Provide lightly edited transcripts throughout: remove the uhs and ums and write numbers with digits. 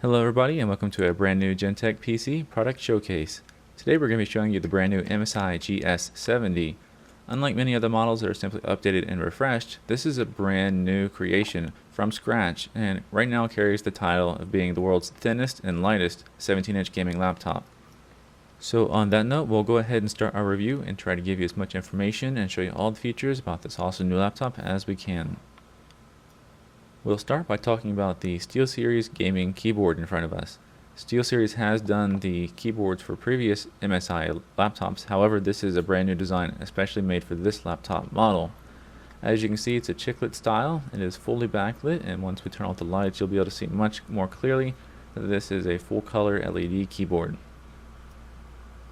Hello everybody and welcome to a brand new Gentech PC product showcase. Today we're going to be showing you the brand new MSI GS70. Unlike many other models that are simply updated and refreshed, this is a brand new creation from scratch and right now carries the title of being the world's thinnest and lightest 17-inch gaming laptop. So on that note, we'll go ahead and start our review and try to give you as much information and show you all the features about this awesome new laptop as we can. We'll start by talking about the SteelSeries gaming keyboard in front of us. SteelSeries has done the keyboards for previous MSI laptops, however this is a brand new design especially made for this laptop model. As you can see, it's a chiclet style, it is fully backlit, and once we turn off the lights you'll be able to see much more clearly that this is a full color LED keyboard.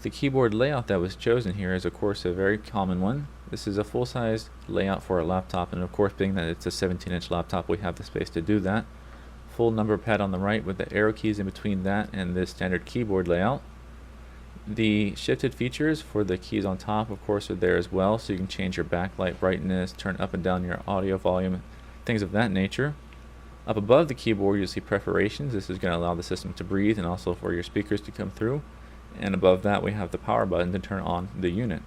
The keyboard layout that was chosen here is of course a very common one. This is a full-size layout for a laptop, and of course being that it's a 17-inch laptop we have the space to do that. Full number pad on the right with the arrow keys in between that and this standard keyboard layout. The shifted features for the keys on top of course are there as well, so you can change your backlight brightness, turn up and down your audio volume, things of that nature. Up above the keyboard you'll see perforations. This is going to allow the system to breathe and also for your speakers to come through. And above that we have the power button to turn on the unit.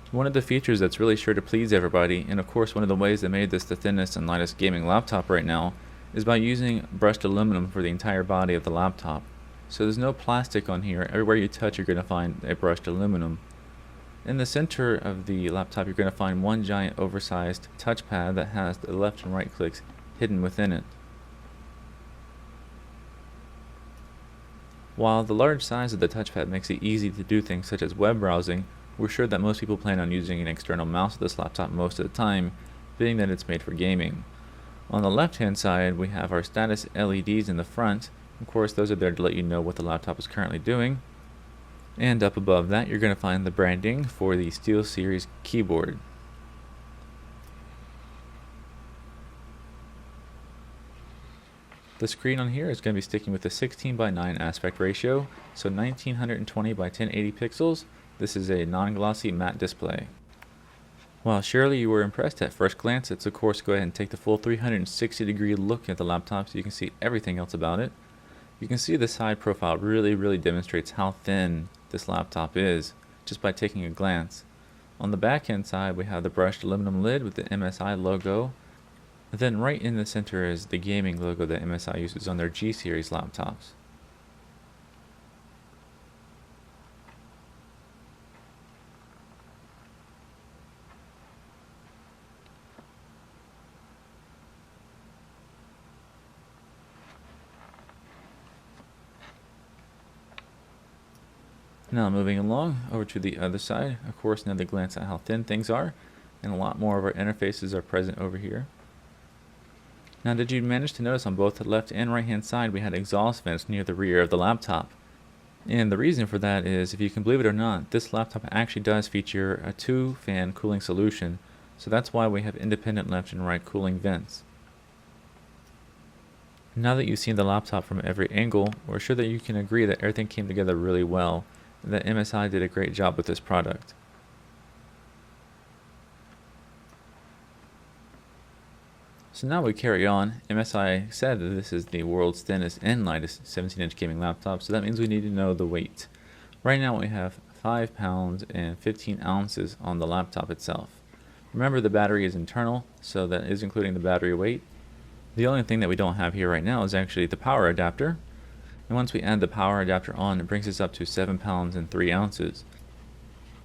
One of the features that's really sure to please everybody, and of course one of the ways that made this the thinnest and lightest gaming laptop right now, is by using brushed aluminum for the entire body of the laptop. So there's no plastic on here. Everywhere you touch you're going to find a brushed aluminum. In the center of the laptop you're going to find one giant oversized touchpad that has the left and right clicks hidden within it. While the large size of the touchpad makes it easy to do things such as web browsing, we're sure that most people plan on using an external mouse with this laptop most of the time, being that it's made for gaming. On the left hand side we have our status LEDs in the front. Of course those are there to let you know what the laptop is currently doing. And up above that you're going to find the branding for the SteelSeries keyboard. The screen on here is going to be sticking with the 16:9 aspect ratio, so 1920 by 1080 pixels. This is a non-glossy matte display. While surely you were impressed at first glance, let's of course go ahead and take the full 360-degree look at the laptop so you can see everything else about it. You can see the side profile really demonstrates how thin this laptop is just by taking a glance. On the back end side we have the brushed aluminum lid with the MSI logo. Then right in the center is the gaming logo that MSI uses on their G series laptops. Now moving along over to the other side, of course another glance at how thin things are, and a lot more of our interfaces are present over here. Now did you manage to notice on both the left and right hand side we had exhaust vents near the rear of the laptop? And the reason for that is, if you can believe it or not, this laptop actually does feature a 2-fan cooling solution, so that's why we have independent left and right cooling vents. Now that you've seen the laptop from every angle, we're sure that you can agree that everything came together really well, and that MSI did a great job with this product. So now we carry on. MSI said that this is the world's thinnest and lightest 17-inch gaming laptop, so that means we need to know the weight. Right now we have 5 pounds and 15 ounces on the laptop itself. Remember the battery is internal, so that is including the battery weight. The only thing that we don't have here right now is actually the power adapter. And once we add the power adapter on, it brings us up to 7 pounds and 3 ounces.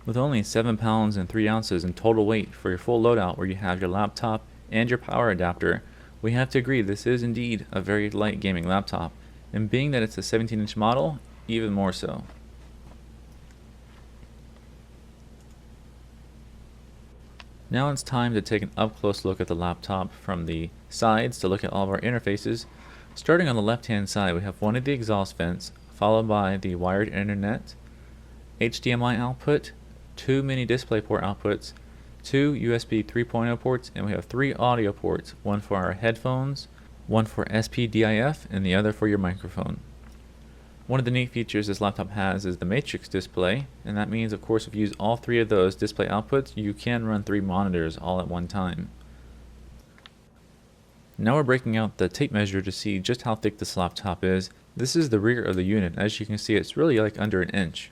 With only 7 pounds and 3 ounces in total weight for your full loadout where you have your laptop and your power adapter, we have to agree this is indeed a very light gaming laptop, and being that it's a 17-inch model, even more so. Now it's time to take an up-close look at the laptop from the sides to look at all of our interfaces. Starting on the left hand side we have one of the exhaust vents, followed by the wired internet, HDMI output, 2 mini DisplayPort outputs, 2 USB 3.0 ports, and we have 3 audio ports, one for our headphones, one for SPDIF, and the other for your microphone. One of the neat features this laptop has is the matrix display, and that means of course if you use all 3 of those display outputs you can run 3 monitors all at one time. Now we're breaking out the tape measure to see just how thick this laptop is. This is the rear of the unit. As you can see, it's really like under an inch.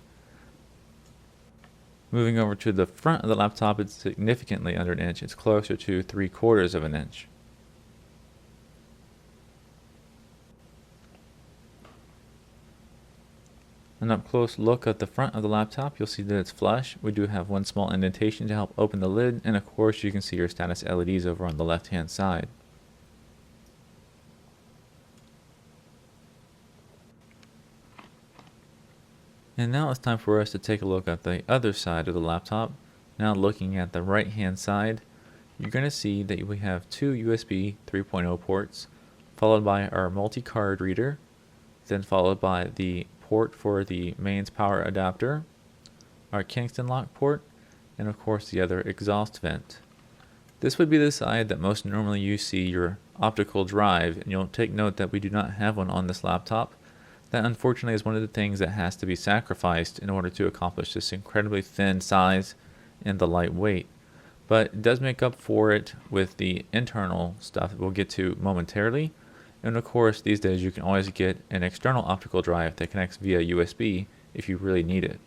Moving over to the front of the laptop, it's significantly under an inch. It's closer to 3/4 of an inch. An up close look at the front of the laptop, you'll see that it's flush. We do have one small indentation to help open the lid, and of course you can see your status LEDs over on the left hand side. And now it's time for us to take a look at the other side of the laptop. Now looking at the right hand side, you're going to see that we have two USB 3.0 ports, followed by our multi-card reader, then followed by the port for the mains power adapter, our Kingston lock port, and of course the other exhaust vent. This would be the side that most normally you see your optical drive, and you'll take note that we do not have one on this laptop. That unfortunately is one of the things that has to be sacrificed in order to accomplish this incredibly thin size and the light weight. But it does make up for it with the internal stuff that we'll get to momentarily. And of course, these days you can always get an external optical drive that connects via USB if you really need it.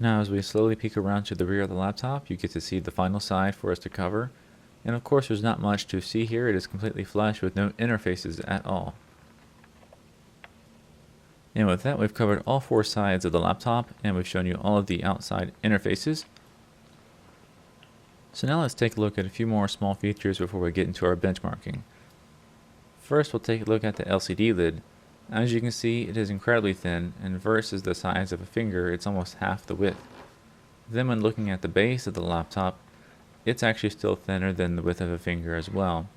Now as we slowly peek around to the rear of the laptop, you get to see the final side for us to cover. And of course there's not much to see here. It is completely flush with no interfaces at all. And with that, we've covered all four sides of the laptop, and we've shown you all of the outside interfaces. So now let's take a look at a few more small features before we get into our benchmarking. First, we'll take a look at the LCD lid. As you can see, it is incredibly thin, and versus the size of a finger, it's almost half the width. Then when looking at the base of the laptop, it's actually still thinner than the width of a finger as well.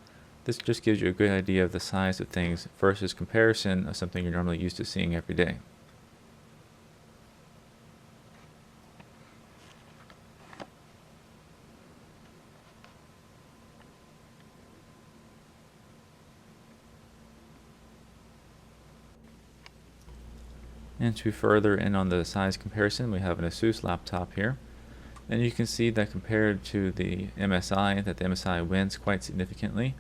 This just gives you a good idea of the size of things versus comparison of something you're normally used to seeing every day. And to further in on the size comparison, we have an ASUS laptop here. And you can see that compared to the MSI, that the MSI wins quite significantly.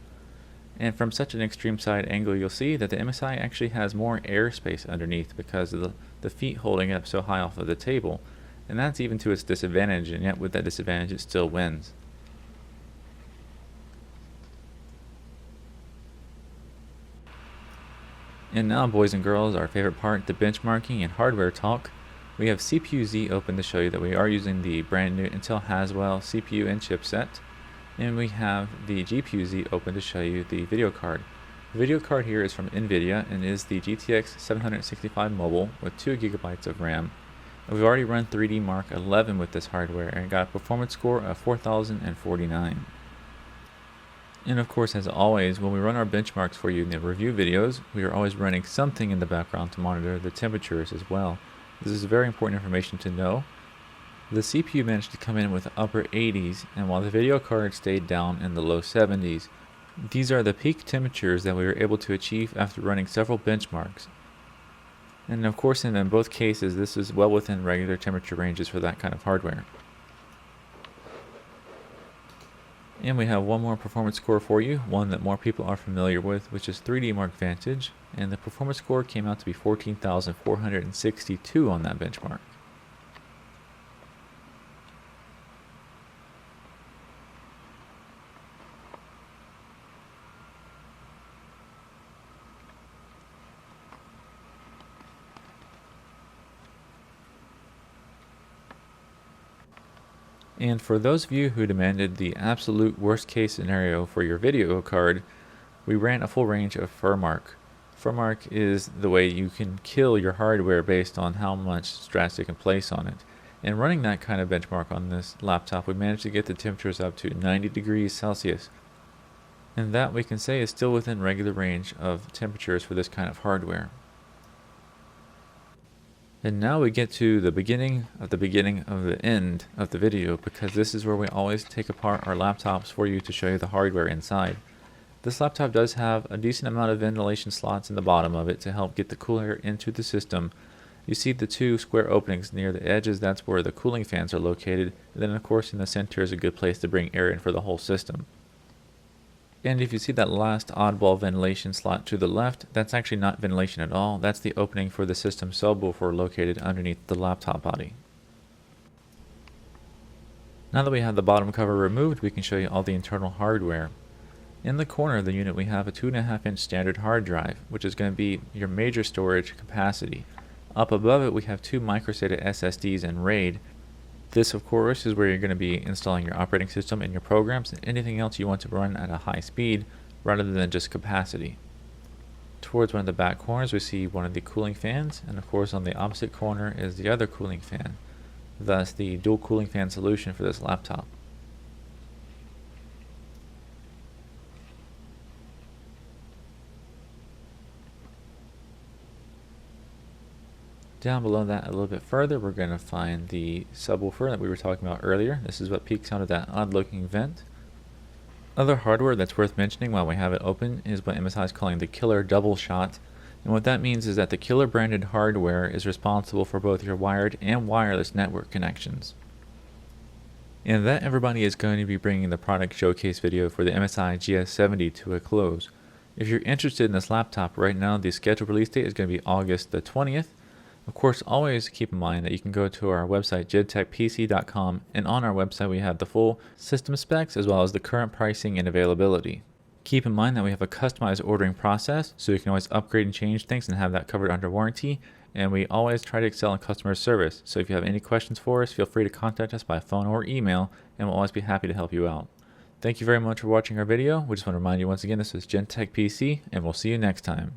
And from such an extreme side angle, you'll see that the MSI actually has more airspace underneath because of the feet holding it up so high off of the table. And that's even to its disadvantage, and yet with that disadvantage it still wins. And now, boys and girls, our favorite part, the benchmarking and hardware talk. We have CPU-Z open to show you that we are using the brand new Intel Haswell CPU and chipset. And we have the GPU-Z open to show you the video card. The video card here is from nVidia and is the GTX765 mobile with 2 GB of RAM. And we've already run 3D Mark 11 with this hardware and got a performance score of 4049. And of course, as always, when we run our benchmarks for you in the review videos, we are always running something in the background to monitor the temperatures as well. This is very important information to know. The CPU managed to come in with upper 80s, and while the video card stayed down in the low 70s. These are the peak temperatures that we were able to achieve after running several benchmarks. And of course, in both cases, this is well within regular temperature ranges for that kind of hardware. And we have one more performance score for you, one that more people are familiar with, which is 3D Mark Vantage, and the performance score came out to be 14,462 on that benchmark. And for those of you who demanded the absolute worst case scenario for your video card, we ran a full range of FurMark. FurMark is the way you can kill your hardware based on how much stress you can place on it. And running that kind of benchmark on this laptop, we managed to get the temperatures up to 90 degrees Celsius. And that we can say is still within regular range of temperatures for this kind of hardware. And now we get to the beginning of the end of the video, because this is where we always take apart our laptops for you to show you the hardware inside. This laptop does have a decent amount of ventilation slots in the bottom of it to help get the cool air into the system, You see the two square openings near the edges, that's where the cooling fans are located. And then of course in the center is a good place to bring air in for the whole system. And if you see that last oddball ventilation slot to the left, that's actually not ventilation at all. That's the opening for the system subwoofer located underneath the laptop body. Now that we have the bottom cover removed, we can show you all the internal hardware. In the corner of the unit we have a 2.5-inch standard hard drive, which is going to be your major storage capacity. Up above it we have two micro-SATA SSDs and RAID. This of course is where you're going to be installing your operating system and your programs and anything else you want to run at a high speed rather than just capacity. Towards one of the back corners we see one of the cooling fans, and of course on the opposite corner is the other cooling fan. Thus the dual cooling fan solution for this laptop. Down below that a little bit further, we're going to find the subwoofer that we were talking about earlier. This is what peeks out of that odd looking vent. Other hardware that's worth mentioning while we have it open is what MSI is calling the killer double shot. And what that means is that the killer branded hardware is responsible for both your wired and wireless network connections. And that, everybody, is going to be bringing the product showcase video for the MSI GS70 to a close. If you're interested in this laptop right now, the scheduled release date is going to be August the 20th. Of course, always keep in mind that you can go to our website gtechpc.com, and on our website we have the full system specs as well as the current pricing and availability. Keep in mind that we have a customized ordering process, so you can always upgrade and change things and have that covered under warranty, and we always try to excel in customer service. So if you have any questions for us, feel free to contact us by phone or email, and we'll always be happy to help you out. Thank you very much for watching our video. We just want to remind you once again, this is GenTech PC, and we'll see you next time.